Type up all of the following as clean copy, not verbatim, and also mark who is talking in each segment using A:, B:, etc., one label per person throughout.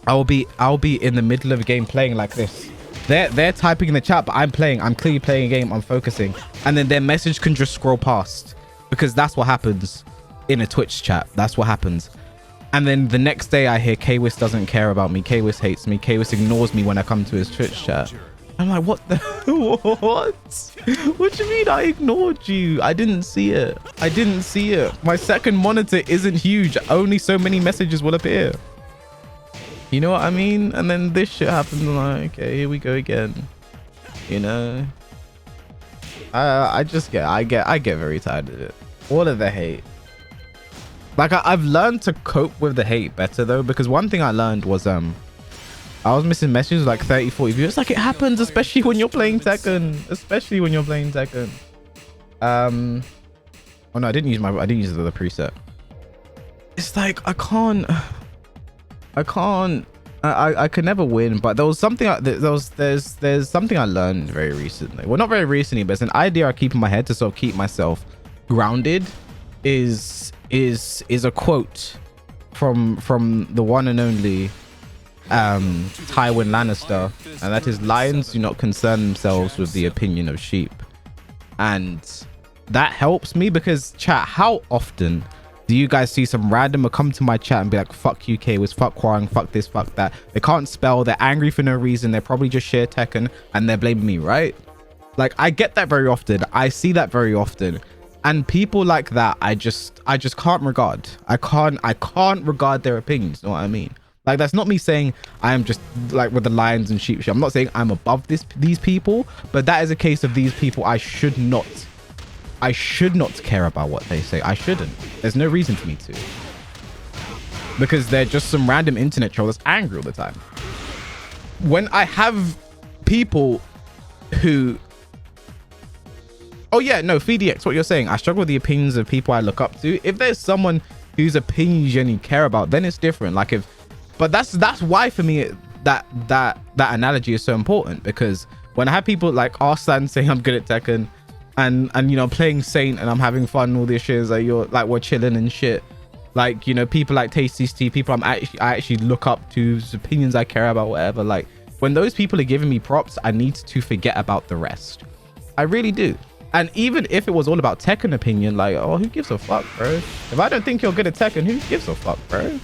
A: I'll be in the middle of a game playing like this. They're typing in the chat, but I'm clearly playing a game. I'm focusing, and then their message can just scroll past, because that's what happens in a Twitch chat. That's what happens. And then the next day I hear Kwis doesn't care about me. Kwis hates me. Kwis ignores me when I come to his Twitch chat. I'm like, what the what? What do you mean I ignored you? I didn't see it. I didn't see it. My second monitor isn't huge. Only so many messages will appear. You know what I mean? And then this shit happens. I'm like, okay, here we go again. You know? I get very tired of it. All of the hate. Like I've learned to cope with the hate better though, because one thing I learned was I was missing messages like 30-40 views. Like, it happens, especially when you're playing Tekken. Oh no, I didn't use the other preset. It's like I could never win. But there was something there's something I learned very recently. Well, not very recently, but it's an idea I keep in my head to sort of keep myself grounded. Is a quote from the one and only Tywin Lannister, and that is, lions do not concern themselves with the opinion of sheep. And that helps me, because chat, how often do you guys see some randomer come to my chat and be like, fuck you Kwis, fuck Hwang, fuck this, fuck that? They can't spell, they're angry for no reason, they're probably just share Tekken, and they're blaming me, right? Like, I get that very often. I see that very often. And people like that, I just can't regard. I can't regard their opinions. You know what I mean? Like, that's not me saying I am just like with the lions and sheep shit. I'm not saying I'm above these people, but that is a case of these people. I should not care about what they say. I shouldn't. There's no reason for me to, because they're just some random internet troll that's angry all the time. When I have people who, oh yeah, no, FDX, what you're saying, I struggle with the opinions of people I look up to. If there's someone whose opinions you genuinely care about, then it's different. Like, but that's why for me that analogy is so important, because when I have people like Arslan saying I'm good at Tekken, and you know, playing Saint and I'm having fun and all this shit, is like, you're like, we're chilling and shit. Like, you know, people like Tasty Steve, people I actually look up to, whose opinions I care about, whatever. Like, when those people are giving me props, I need to forget about the rest. I really do. And even if it was all about Tekken opinion, like, oh, who gives a fuck, bro? If I don't think you're good at Tekken, who gives a fuck, bro?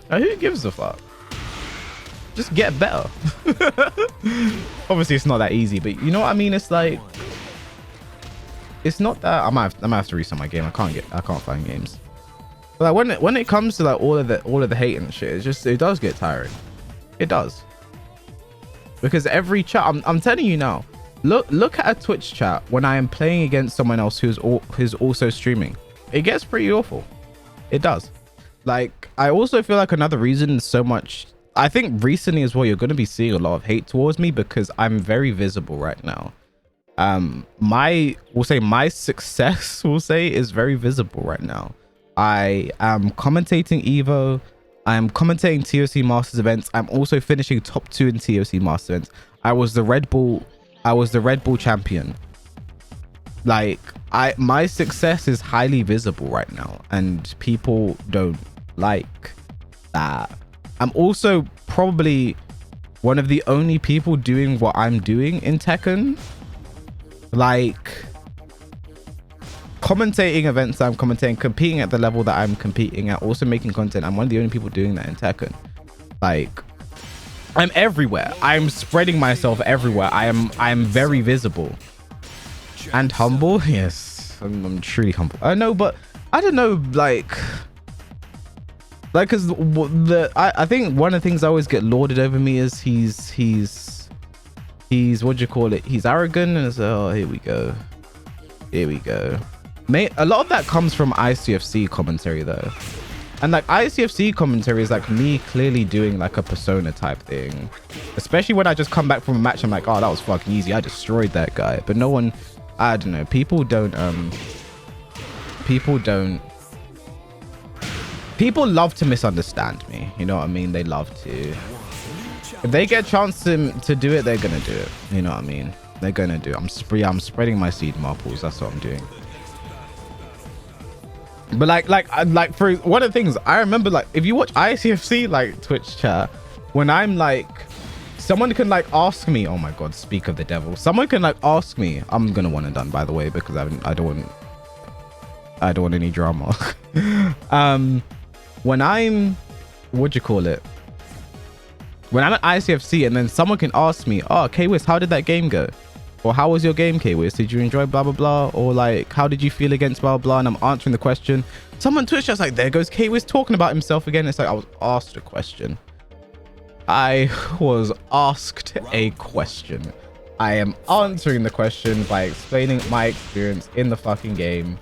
A: Like, who gives a fuck? Just get better. Obviously, it's not that easy, but you know what I mean? It's like, it's not that. I might have to restart my game. I can't find games. But like, when it comes to like all of the hate and shit, it does get tiring. It does. Because every chat, I'm telling you now, look at a Twitch chat when I am playing against someone else who's also streaming. It gets pretty awful. It does. Like, I also feel like another reason so much, I think recently as well, you're going to be seeing a lot of hate towards me because I'm very visible right now. My success, is very visible right now. I am commentating Evo. I am commentating TOC Masters events. I'm also finishing top 2 in TOC Masters events. I was the Red Bull champion. Like, my success is highly visible right now, and people don't like that. I'm also probably one of the only people doing what I'm doing in Tekken. Like, commentating events I'm commentating, competing at the level that I'm competing at, also making content. I'm one of the only people doing that in Tekken. Like, I'm everywhere. I'm spreading myself everywhere. I am very visible and humble. Yes, I'm truly humble. I know, but I don't know, like, because I think one of the things I always get lauded over me is he's what do you call it? He's arrogant, and it's oh, here we go. Mate, a lot of that comes from ICFC commentary though. And like, ICFC commentary is like me clearly doing like a persona type thing. Especially when I just come back from a match, I'm like, oh, that was fucking easy. I destroyed that guy. But no one, I don't know. People love to misunderstand me. You know what I mean? They love to. If they get a chance to do it, they're gonna do it. You know what I mean? They're gonna do it. I'm spreading my seed marbles. That's what I'm doing. But like for one of the things I remember, like if you watch ICFC like Twitch chat, when I'm like, someone can like ask me, oh my god, speak of the devil, someone can like ask me, I'm gonna one and done by the way, because I don't want any drama. When I'm, what'd you call it, when I'm at ICFC and then someone can ask me, oh K-Wiz, how did that game go? Or how was your game, K-Wiz? Did you enjoy blah blah blah? Or like, how did you feel against blah blah? And I'm answering the question. Someone Twitch just like, there goes K-Wiz talking about himself again. It's like, I was asked a question. I was asked a question. I am answering the question by explaining my experience in the fucking game.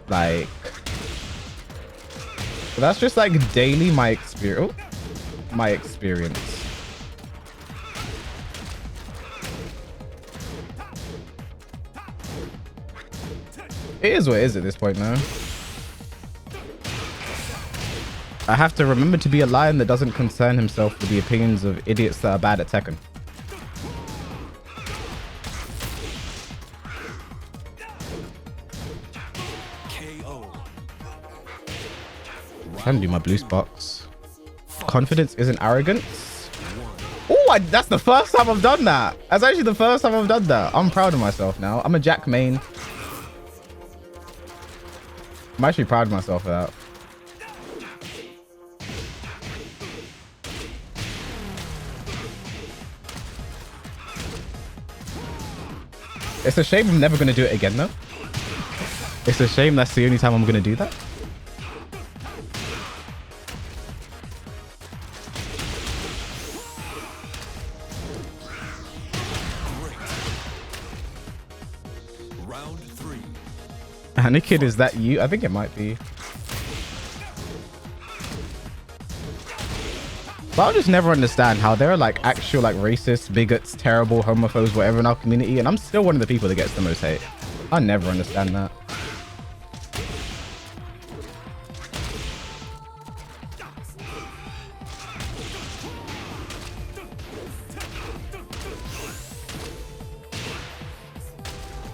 A: Like, that's just like daily my experience. My experience. It is what it is at this point now. I have to remember to be a lion that doesn't concern himself with the opinions of idiots that are bad at Tekken. Can do my blue sparks. Confidence isn't arrogance. Oh, that's the first time I've done that. That's actually the first time I've done that. I'm proud of myself now. I'm a Jack main. I'm actually proud of myself for that. It's a shame I'm never going to do it again though. It's a shame that's the only time I'm going to do that.
B: Round 3.
A: Anakin, is that you? I think it might be. But I'll just never understand how there are like actual like racists, bigots, terrible, homophobes, whatever in our community, and I'm still one of the people that gets the most hate. I never understand that.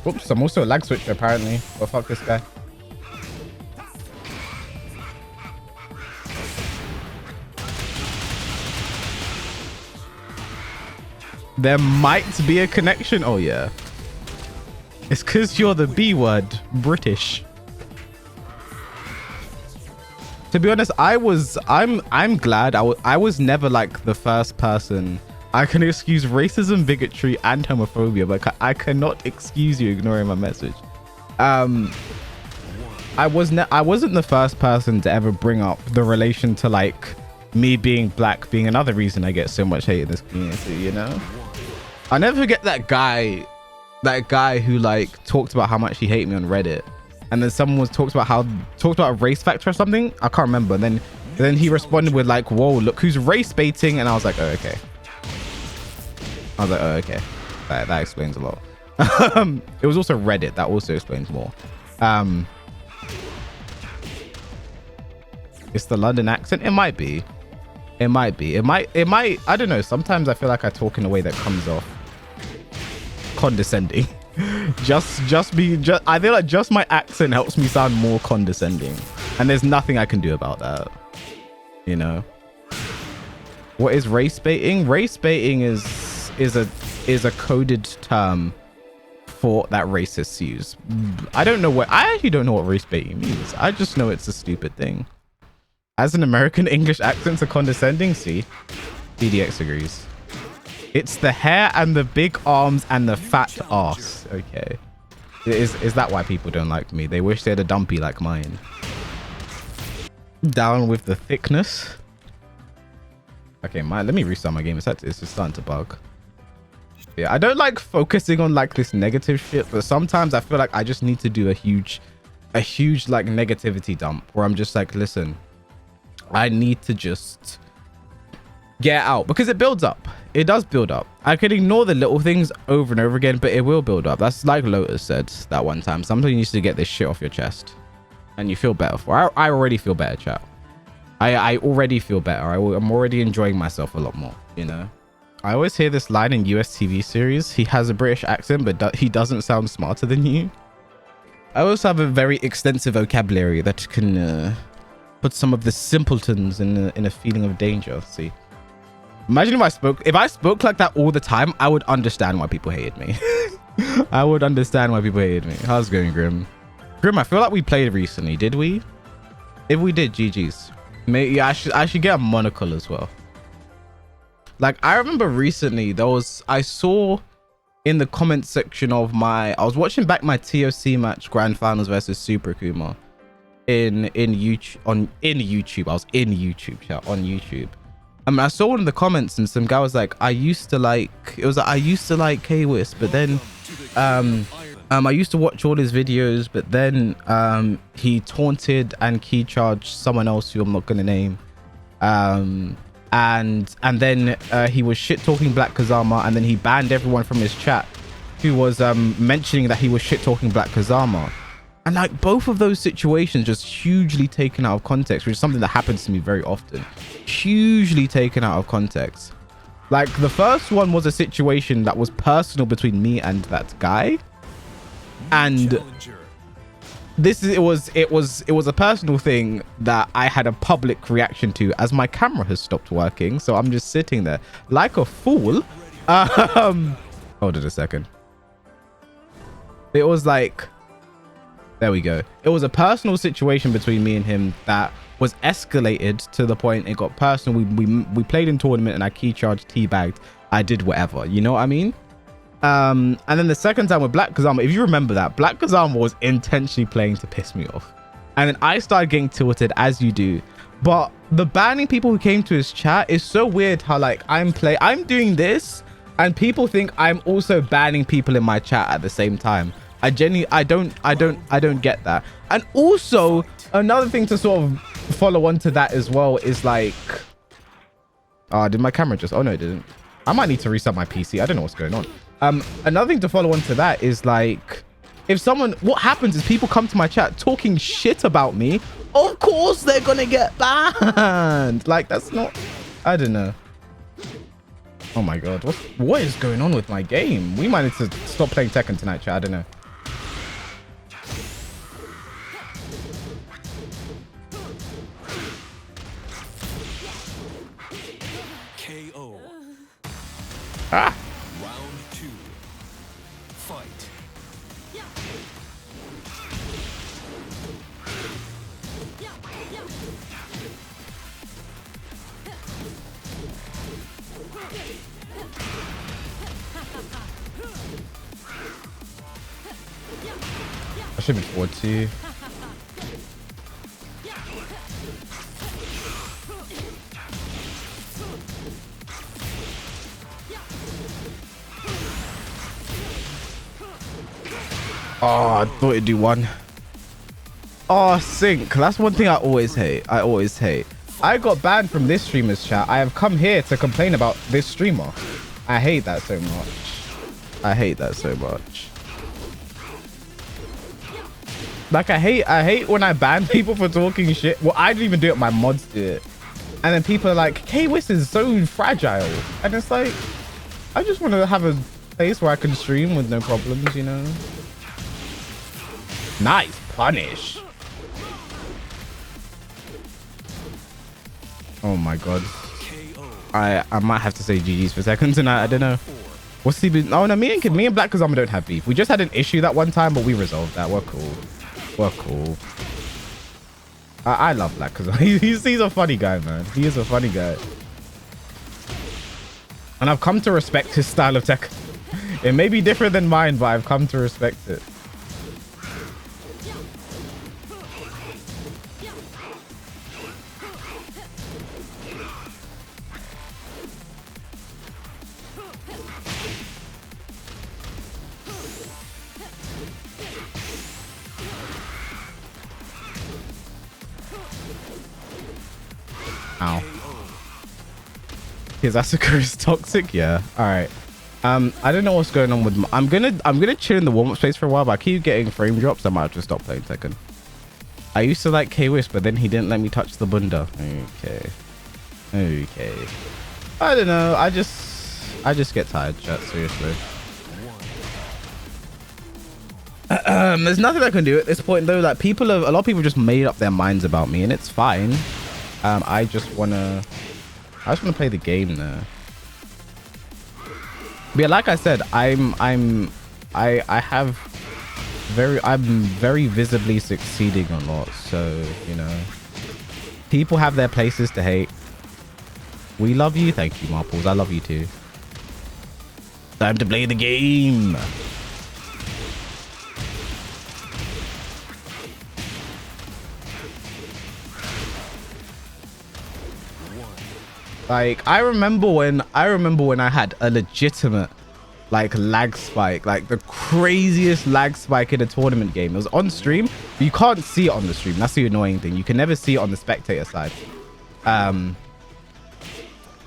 A: Oops, I'm also a lag switcher apparently. Well, fuck this guy. There might be a connection. Oh yeah. It's because you're the B word, British. To be honest, I'm glad I was never like the first person. I can excuse racism, bigotry, and homophobia, but I cannot excuse you ignoring my message. I wasn't the first person to ever bring up the relation to like me being black being another reason I get so much hate in this community, you know? I never forget that guy who like talked about how much he hated me on Reddit, and then someone was talked about race factor or something. I can't remember. And then he responded with like, "Whoa, look who's race baiting," and I was like, "Oh, okay." I was like, "Oh, okay." That explains a lot. It was also Reddit. That also explains more. It's the London accent. It might be. It might. I don't know. Sometimes I feel like I talk in a way that comes off condescending. I feel like just my accent helps me sound more condescending, and there's nothing I can do about that. You know. What is race baiting? Race baiting is a coded term for that racists use. I actually don't know what race baiting means. I just know it's a stupid thing. As an American, English accents are condescending. See, DDX agrees. It's the hair and the big arms and the fat ass. Okay, is that why people don't like me? They wish they had a dumpy like mine. Down with the thickness. Okay, let me restart my game. It's just starting to bug. Yeah, I don't like focusing on like this negative shit, but sometimes I feel like I just need to do a huge like negativity dump where I'm just like, listen, I need to just get out, because it builds up. It does build up. I can ignore the little things over and over again, but it will build up. That's like Lotus said that one time. Sometimes you need to get this shit off your chest and you feel better for it. I already feel better, chat. I already feel better. I'm already enjoying myself a lot more, you know? I always hear this line in US TV series. He has a British accent, but he doesn't sound smarter than you. I also have a very extensive vocabulary that can put some of the simpletons in a feeling of danger. See, imagine if I spoke like that all the time, I would understand why people hated me. I would understand why people hated me. How's it going, Grim? Grim, I feel like we played recently. Did we? If we did, GG's. Maybe I should get a monocle as well. Like, I remember recently I saw in the comment section of I was watching back my TOC match grand finals versus Super Kuma in YouTube on YouTube chat on YouTube. I mean, I saw one in the comments and some guy was like, I used to like K-Wiz, but then I used to watch all his videos, but then he taunted and key charged someone else who I'm not gonna name. And then he was shit talking Black Kazama, and then he banned everyone from his chat who was mentioning that he was shit talking Black Kazama. And like both of those situations just hugely taken out of context, which is something that happens to me very often. Hugely taken out of context. Like the first one was a situation that was personal between me and that guy, and it was a personal thing that I had a public reaction to as my camera has stopped working. So I'm just sitting there like a fool. Hold it a second. It was like, there we go. It was a personal situation between me and him that was escalated to the point it got personal. We played in tournament and I key charged, teabagged. I did whatever, you know what I mean? And then the second time with Black Kazama, if you remember that, Black Kazama was intentionally playing to piss me off. And then I started getting tilted, as you do. But the banning people who came to his chat is so weird how like I'm doing this and people think I'm also banning people in my chat at the same time. I don't get that. And also another thing to sort of follow on to that as well is like, did my camera just, oh no, it didn't. I might need to reset my PC. I don't know what's going on. Another thing to follow on to that is like, what happens is people come to my chat talking shit about me. Of course they're gonna get banned. Like that's not, I don't know. Oh my God, what is going on with my game? We might need to stop playing Tekken tonight, chat. I don't know.
B: KO.
A: Ah.
B: Round 2. Fight.
A: I should be 40. Oh, I thought it'd do one. Oh, sync. That's one thing I always hate. I got banned from this streamer's chat. I have come here to complain about this streamer. I hate that so much. Like I hate when I ban people for talking shit. Well, I didn't even do it, my mods did it. And then people are like, K-Wiz is so fragile. And it's like, I just want to have a place where I can stream with no problems, you know? Nice punish. Oh my God. I might have to say GG's for a second tonight. I don't know. What's he been? Oh no, me and Black Kazama don't have beef. We just had an issue that one time, but we resolved that. We're cool. I love Black Kazama. He's a funny guy, man. He is a funny guy. And I've come to respect his style of tech. It may be different than mine, but I've come to respect it. Ow. His Asuka is toxic. Yeah. All right. I don't know what's going on with. I'm gonna chill in the warm-up space for a while, but I keep getting frame drops. I might have to stop playing Tekken. I used to like K-Wiz, but then he didn't let me touch the bunda. Okay. I don't know. I just get tired, chat. Seriously. There's nothing I can do at this point though. Like a lot of people just made up their minds about me, and it's fine. I just wanna play the game there. But yeah, like I said, I'm very visibly succeeding a lot. So, you know, people have their places to hate. We love you. Thank you, Marples. I love you too. Time to play the game. Like, I remember when I had a legitimate like lag spike, like the craziest lag spike in a tournament game. It was on stream, but you can't see it on the stream. That's the annoying thing. You can never see it on the spectator side. I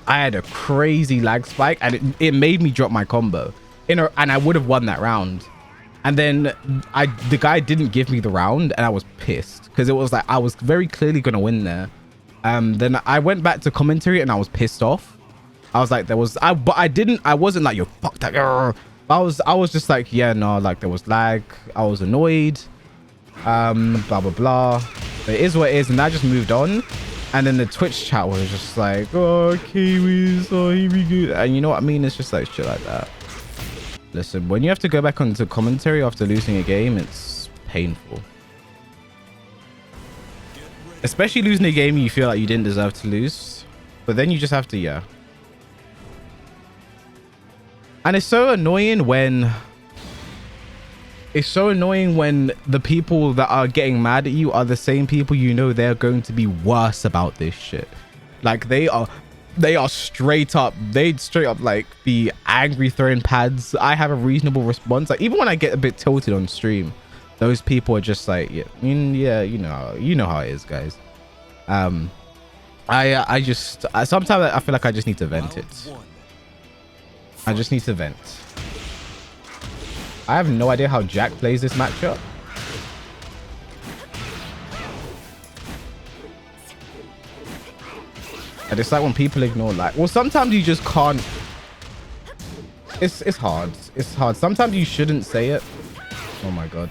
A: had a crazy lag spike, and it made me drop my combo and I would have won that round. And then the guy didn't give me the round, and I was pissed because it was like I was very clearly gonna win there. Then I went back to commentary and I was pissed off. I was like, I wasn't like, yo, fuck that. I was just like, yeah, no, like there was lag. I was annoyed. Blah, blah, blah. But it is what it is. And I just moved on. And then the Twitch chat was just like, oh, Kiwis, oh, here we go. And you know what I mean? It's just like shit like that. Listen, when you have to go back onto commentary after losing a game, it's painful. Especially losing a game you feel like you didn't deserve to lose. But then you just have to, yeah. And it's so annoying when... It's so annoying when the people that are getting mad at you are the same people you know they're going to be worse about this shit. Like, they are straight up... They'd straight up, like, be angry throwing pads. I have a reasonable response. Like, even when I get a bit tilted on stream, those people are just like, yeah, you know how it is, guys. Sometimes I feel like I just need to vent it. I just need to vent. I have no idea how Jack plays this matchup. And it's like when people ignore, like, well, sometimes you just can't. It's hard. It's hard. Sometimes you shouldn't say it. Oh my god.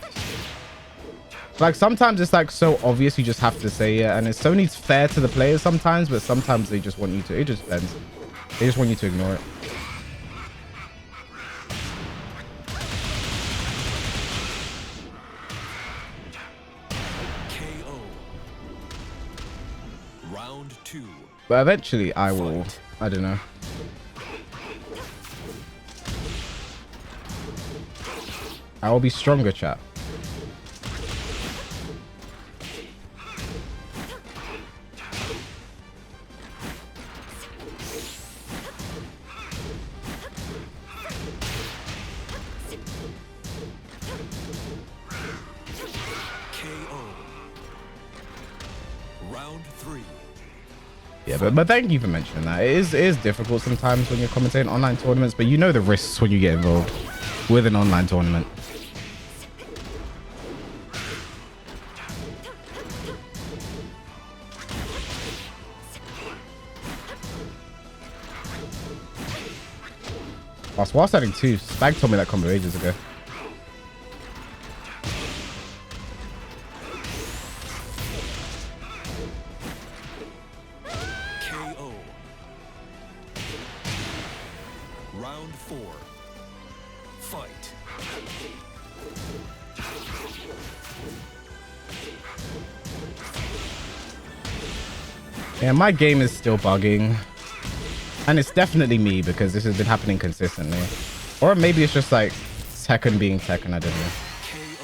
A: Like, sometimes it's like so obvious you just have to say it, and it's only fair to the players sometimes, but sometimes they just want you to. It just depends. They just want you to ignore it.
B: KO. Round 2.
A: But eventually I will. I don't know. I will be stronger, chat. Yeah, but thank you for mentioning that. It is difficult sometimes when you're commentating online tournaments, but you know the risks when you get involved with an online tournament. Oh, while starting too, Spag told me that combo ages ago. Yeah, my game is still bugging. And it's definitely me because this has been happening consistently. Or maybe it's just like Tekken being Tekken, I don't know.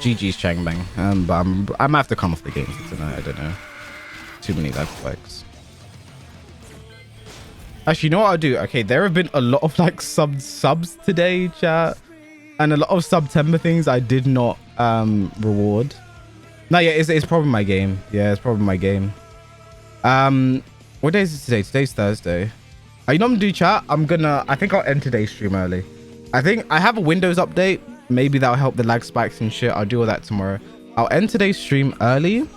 A: GG's Changbang. But I'm gonna have to come off the game tonight, I don't know. Too many lag spikes. Actually, you know what I'll do? Okay, there have been a lot of like subs today, chat. And a lot of September things I did not reward. No, yeah, it's probably my game. Yeah, it's probably my game. What day is it today? Today's Thursday. You know what I'm gonna do, chat? I think I'll end today's stream early. I think I have a Windows update. Maybe that'll help the lag spikes and shit. I'll do all that tomorrow. I'll end today's stream early.